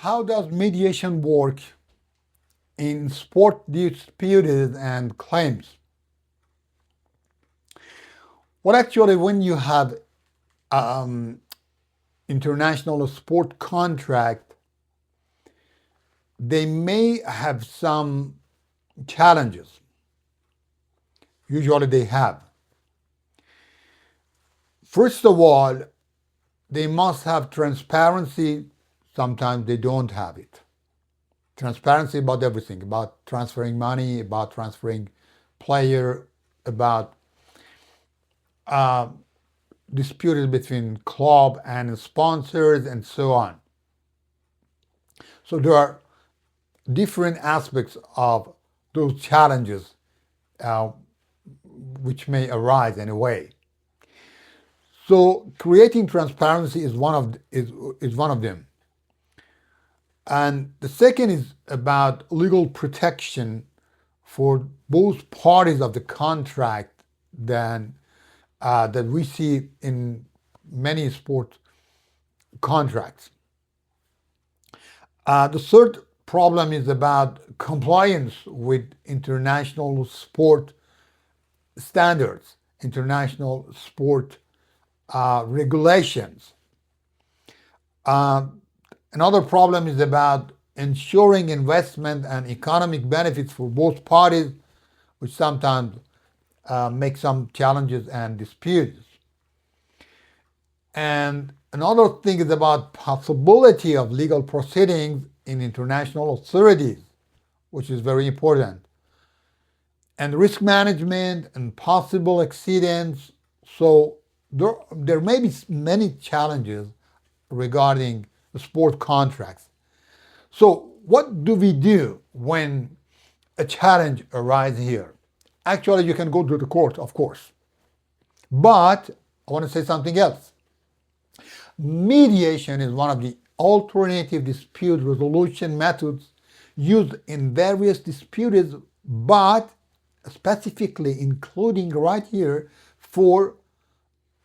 How does mediation work in sport disputes and claims? Well, actually, when you have um, international sport contract, they may have some challenges. Usually they have. First of all, they must have transparency. Sometimes they don't have it. Transparency about everything, about transferring money, about transferring player, about uh, disputes between club and sponsors and so on. So there are different aspects of those challenges uh, which may arise in a way. So creating transparency is one of them. And the second is about legal protection for both parties of the contract that we see in many sport contracts. The third problem is about compliance with international sport standards, international sport regulations. Another problem is about ensuring investment and economic benefits for both parties, which sometimes make some challenges and disputes. And another thing is about possibility of legal proceedings in international authorities, which is very important. And risk management and possible accidents. So there may be many challenges regarding the sport contracts. So what do we do when a challenge arises here? Actually, you can go to the court, of course. But I want to say something else. Mediation is one of the alternative dispute resolution methods used in various disputes, but specifically including right here for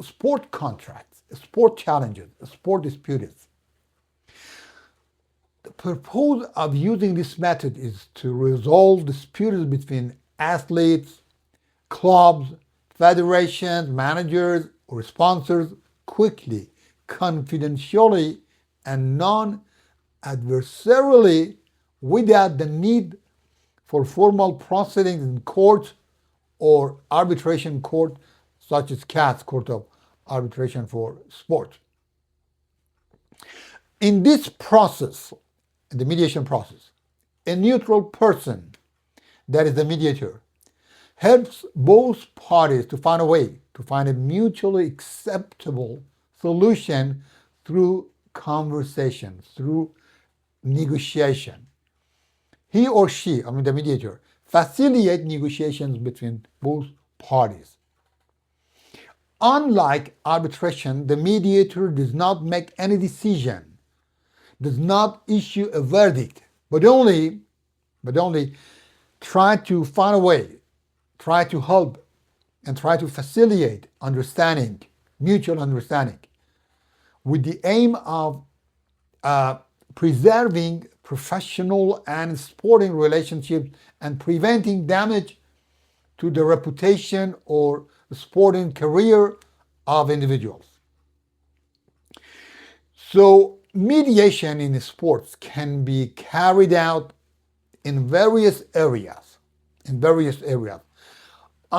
sport contracts, sport challenges, sport disputes. The purpose of using this method is to resolve disputes between athletes, clubs, federations, managers, or sponsors quickly, confidentially, and non-adversarially without the need for formal proceedings in court or arbitration court, such as CAS, Court of Arbitration for Sport. In this process, in the mediation process, a neutral person, that is the mediator, helps both parties to find a way to find a mutually acceptable solution through conversation, through negotiation. He or she, the mediator, facilitate negotiations between both parties. Unlike arbitration, the mediator does not make any decision, does not issue a verdict, but only try to find a way, try to help, and try to facilitate understanding, mutual understanding, with the aim of preserving professional and sporting relationships and preventing damage to the reputation or the sporting career of individuals. So mediation in sports can be carried out in various areas. I'm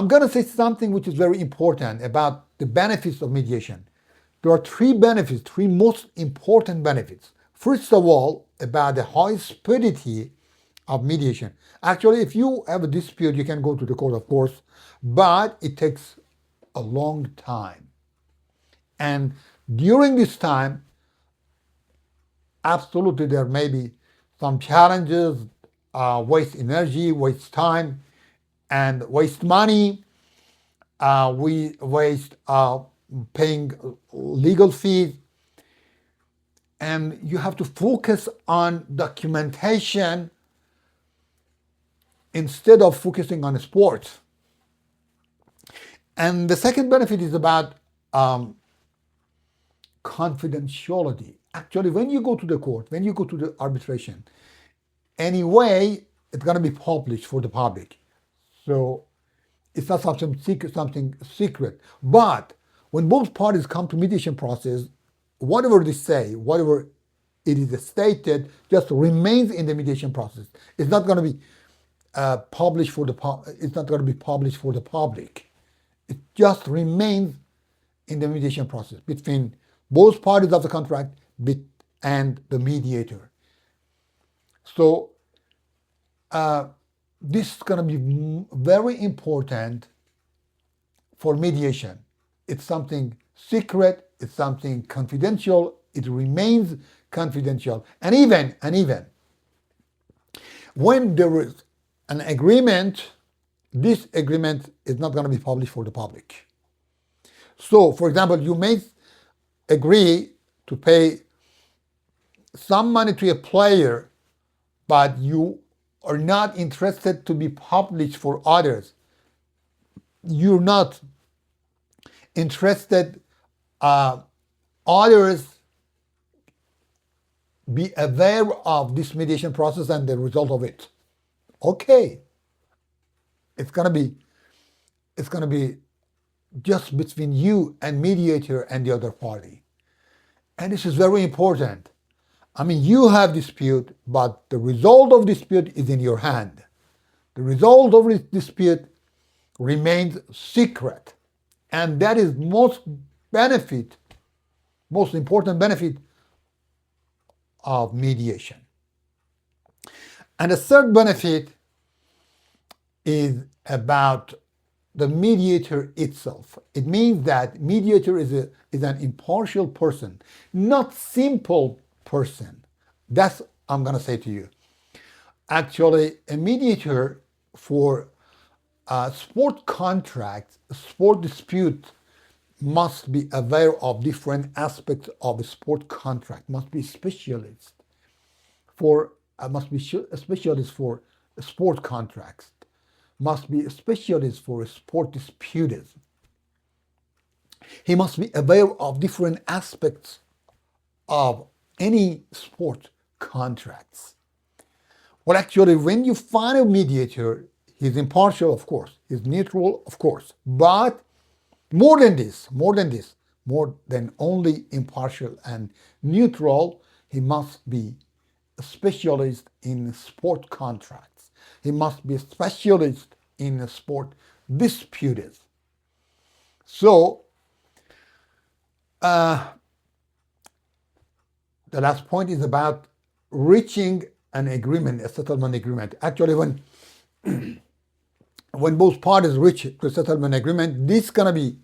going to say something which is very important about the benefits of mediation. There are three most important benefits. First of all, about the high speedity of mediation. Actually, if you have a dispute, you can go to the court, of course, but it takes a long time. And during this time, absolutely there may be some challenges, waste energy, waste time, and waste money. We waste paying legal fees. And you have to focus on documentation instead of focusing on sports. And the second benefit is about confidentiality. Actually, when you go to the court, when you go to the arbitration, anyway, it's going to be published for the public. So it's not something secret. But when both parties come to mediation process, whatever they say, whatever it is stated, just remains in the mediation process. It's not going to be published for the it's not going to be published for the public. It just remains in the mediation process between both parties of the contract and the mediator. So this is going to be very important for mediation. It's something secret, it's something confidential, it remains confidential. And even when there is an agreement, this agreement is not going to be published for the public. So, for example, you may agree to pay some money to a player, but you are not interested to be published for others. You're not interested others be aware of this mediation process and the result of it. Okay, it's gonna be just between you and mediator and the other party. And this is very important. I mean, you have dispute, but the result of dispute is in your hand. The result of this dispute remains secret. And that is most important benefit of mediation. And the third benefit is about the mediator itself. It means that mediator is an impartial person, not simple person. That's I'm going to say to you. Actually, a mediator for sport contracts, sport dispute, must be aware of different aspects of a sport contract, must be specialist for sport contracts, must be a specialist for sport disputes. He must be aware of different aspects of any sport contracts. Well, actually, when you find a mediator, he's impartial, of course, he's neutral, of course, but more than only impartial and neutral, he must be a specialist in sport contracts. He must be a specialist in sport disputes. So, the last point is about reaching an agreement, a settlement agreement. Actually, when both parties reach to a settlement agreement, this is going to be,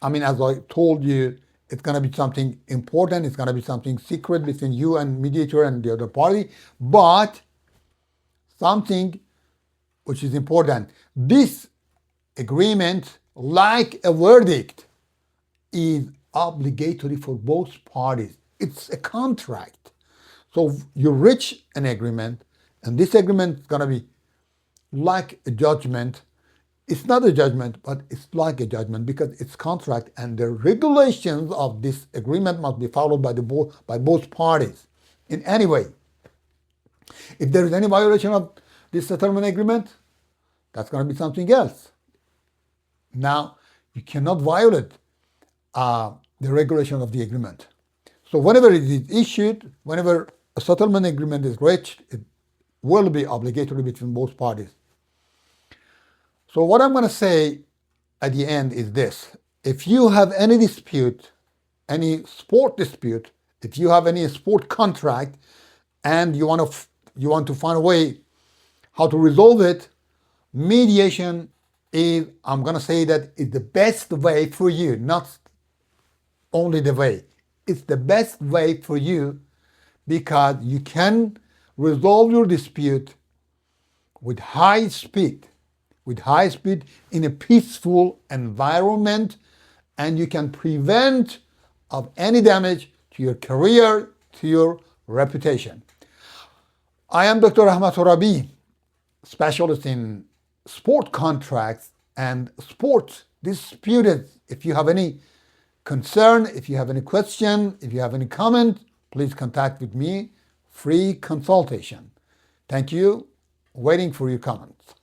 as I told you, it's going to be something important. It's going to be something secret between you and mediator and the other party, but something which is important. This agreement, like a verdict, is obligatory for both parties. It's a contract. So you reach an agreement, and this agreement is going to be like a judgment. It's not a judgment, but it's like a judgment because it's contract, and the regulations of this agreement must be followed by both parties in any way. If there is any violation of this settlement agreement, that's going to be something else. Now, you cannot violate the regulation of the agreement. So whenever it is issued, whenever a settlement agreement is reached, it will be obligatory between both parties. So what I'm going to say at the end is this. If you have any dispute, any sport dispute, if you have any sport contract and you want to find a way how to resolve it, mediation is, I'm going to say that is the best way for you, not only the way. It's the best way for you because you can resolve your dispute with high speed in a peaceful environment, and you can prevent of any damage to your career, to your reputation. I am Dr. Ahmad Torabi, specialist in sport contracts and sport disputes. If you have any concern, if you have any question, if you have any comment, please contact with me. Free consultation. Thank you. Waiting for your comments.